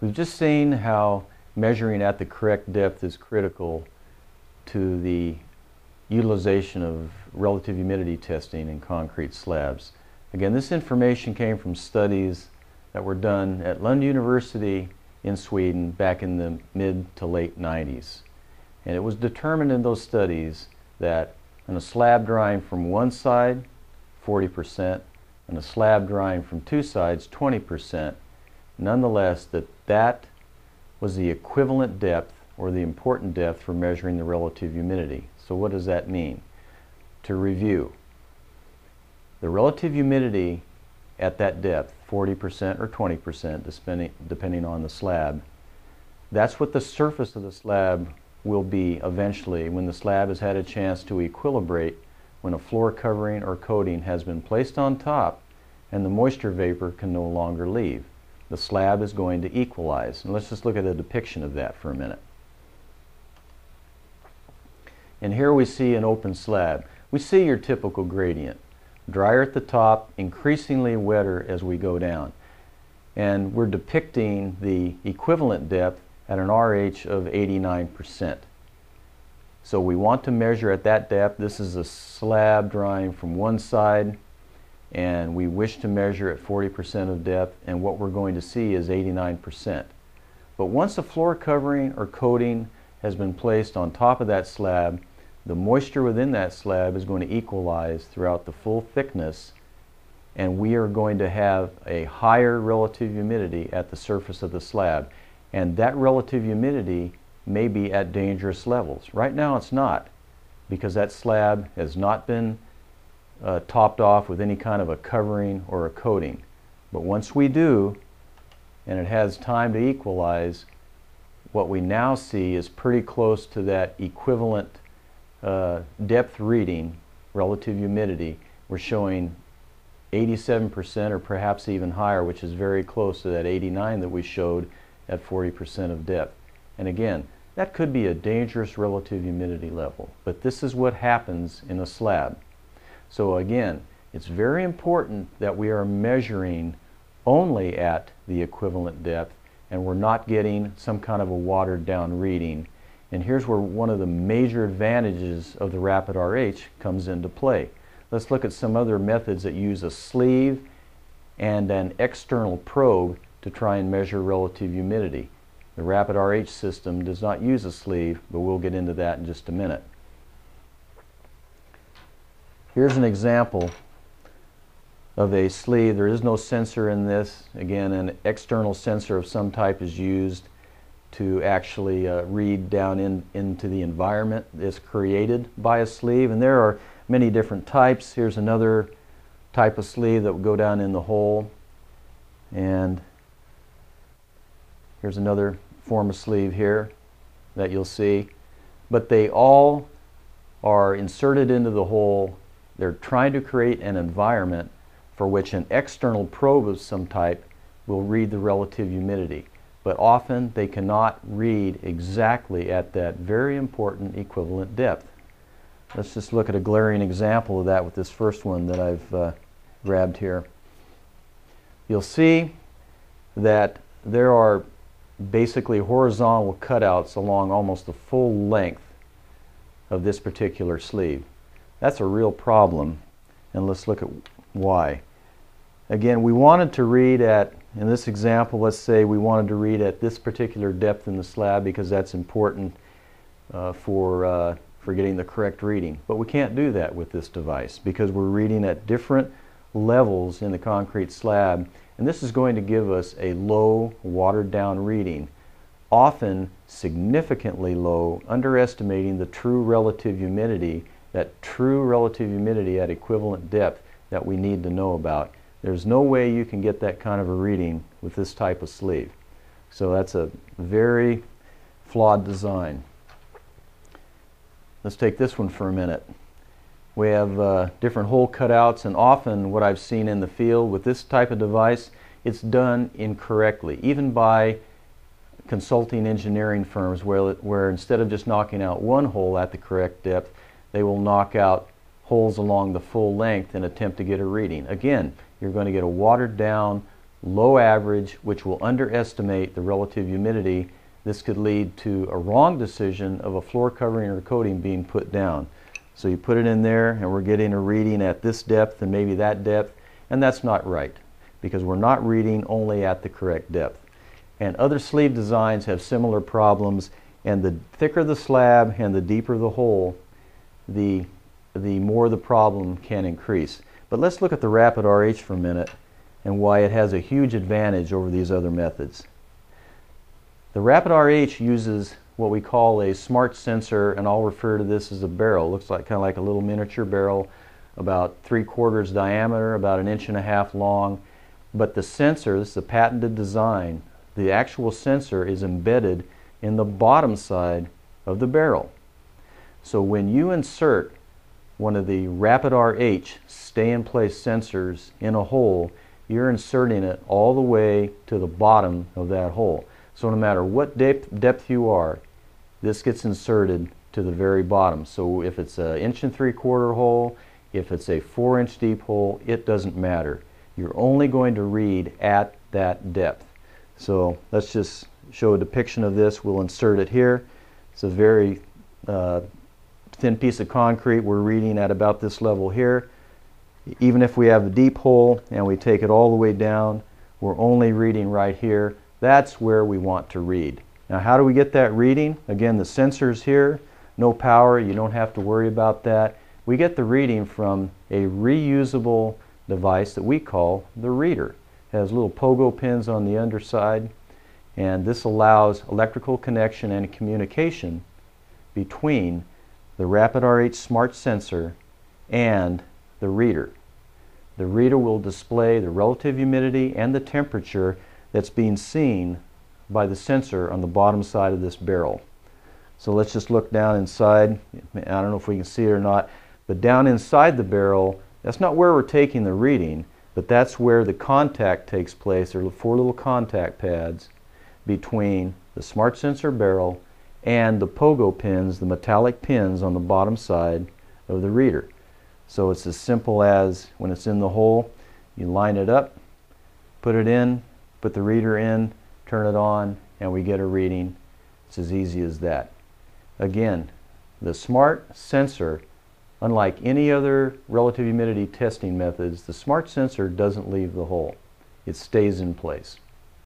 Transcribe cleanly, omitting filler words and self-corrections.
We've just seen how measuring at the correct depth is critical to the utilization of relative humidity testing in concrete slabs. Again, this information came from studies that were done at Lund University in Sweden back in the mid to late 90s. And it was determined in those studies that in a slab drying from one side, 40%, and a slab drying from two sides, 20%, nonetheless, that was the equivalent depth or the important depth for measuring the relative humidity. So what does that mean? To review, the relative humidity at that depth, 40% or 20%, depending on the slab, that's what the surface of the slab will be eventually when the slab has had a chance to equilibrate, when a floor covering or coating has been placed on top and the moisture vapor can no longer leave. The slab is going to equalize. And let's just look at a depiction of that for a minute. And here we see an open slab. We see your typical gradient. Drier at the top, increasingly wetter as we go down. And we're depicting the equivalent depth at an RH of 89%. So we want to measure at that depth. This is a slab drying from one side, and we wish to measure at 40% of depth, and what we're going to see is 89%. But once a floor covering or coating has been placed on top of that slab, the moisture within that slab is going to equalize throughout the full thickness, and we are going to have a higher relative humidity at the surface of the slab. And that relative humidity may be at dangerous levels. Right now it's not, because that slab has not been topped off with any kind of a covering or a coating. But once we do, and it has time to equalize, what we now see is pretty close to that equivalent depth reading, relative humidity. We're showing 87% or perhaps even higher, which is very close to that 89 that we showed at 40% of depth. And again, that could be a dangerous relative humidity level, but this is what happens in a slab. So again, it's very important that we are measuring only at the equivalent depth and we're not getting some kind of a watered down reading. And here's where one of the major advantages of the Rapid RH comes into play. Let's look at some other methods that use a sleeve and an external probe to try and measure relative humidity. The Rapid RH system does not use a sleeve, but we'll get into that in just a minute. Here's an example of a sleeve. There is no sensor in this. Again, an external sensor of some type is used to actually read down into the environment that's created by a sleeve. And there are many different types. Here's another type of sleeve that will go down in the hole. And here's another form of sleeve here that you'll see. But they all are inserted into the hole. They're trying to create an environment for which an external probe of some type will read the relative humidity. But often they cannot read exactly at that very important equivalent depth. Let's just look at a glaring example of that with this first one that I've grabbed here. You'll see that there are basically horizontal cutouts along almost the full length of this particular sleeve. That's a real problem, and let's look at why. Again, we wanted to read at, in this example, let's say we wanted to read at this particular depth in the slab because that's important for getting the correct reading. But we can't do that with this device because we're reading at different levels in the concrete slab, and this is going to give us a low, watered down reading, often significantly low, underestimating the true relative humidity, that true relative humidity at equivalent depth that we need to know about. There's no way you can get that kind of a reading with this type of sleeve. So that's a very flawed design. Let's take this one for a minute. We have different hole cutouts, and often what I've seen in the field with this type of device, it's done incorrectly, even by consulting engineering firms where instead of just knocking out one hole at the correct depth, they will knock out holes along the full length and attempt to get a reading. Again, you're going to get a watered down, low average, which will underestimate the relative humidity. This could lead to a wrong decision of a floor covering or coating being put down. So you put it in there and we're getting a reading at this depth and maybe that depth, and that's not right because we're not reading only at the correct depth. And other sleeve designs have similar problems, and the thicker the slab and the deeper the hole, the more the problem can increase. But let's look at the Rapid RH for a minute and why it has a huge advantage over these other methods. The Rapid RH uses what we call a smart sensor, and I'll refer to this as a barrel. It looks like kind of like a little miniature barrel, about 3/4 diameter, about 1.5 inches long. But the sensor, this is a patented design, the actual sensor is embedded in the bottom side of the barrel. So when you insert one of the Rapid RH stay-in-place sensors in a hole, you're inserting it all the way to the bottom of that hole. So no matter what depth you are, this gets inserted to the very bottom. So if it's an 1.75 inch hole, if it's a 4-inch deep hole, it doesn't matter. You're only going to read at that depth. So let's just show a depiction of this. We'll insert it here. It's a very thin piece of concrete. We're reading at about this level here. Even if we have a deep hole and we take it all the way down, we're only reading right here. That's where we want to read. Now, how do we get that reading? Again, the sensor's here, no power, you don't have to worry about that. We get the reading from a reusable device that we call the reader. It has little pogo pins on the underside, and this allows electrical connection and communication between the Rapid RH smart sensor and the reader. The reader will display the relative humidity and the temperature that's being seen by the sensor on the bottom side of this barrel. So let's just look down inside. I don't know if we can see it or not, but down inside the barrel, that's not where we're taking the reading, but that's where the contact takes place. There are 4 little contact pads between the smart sensor barrel and the pogo pins, the metallic pins on the bottom side of the reader. So it's as simple as when it's in the hole, you line it up, put it in, put the reader in, turn it on, and we get a reading. It's as easy as that. Again, the smart sensor, unlike any other relative humidity testing methods, the smart sensor doesn't leave the hole. It stays in place.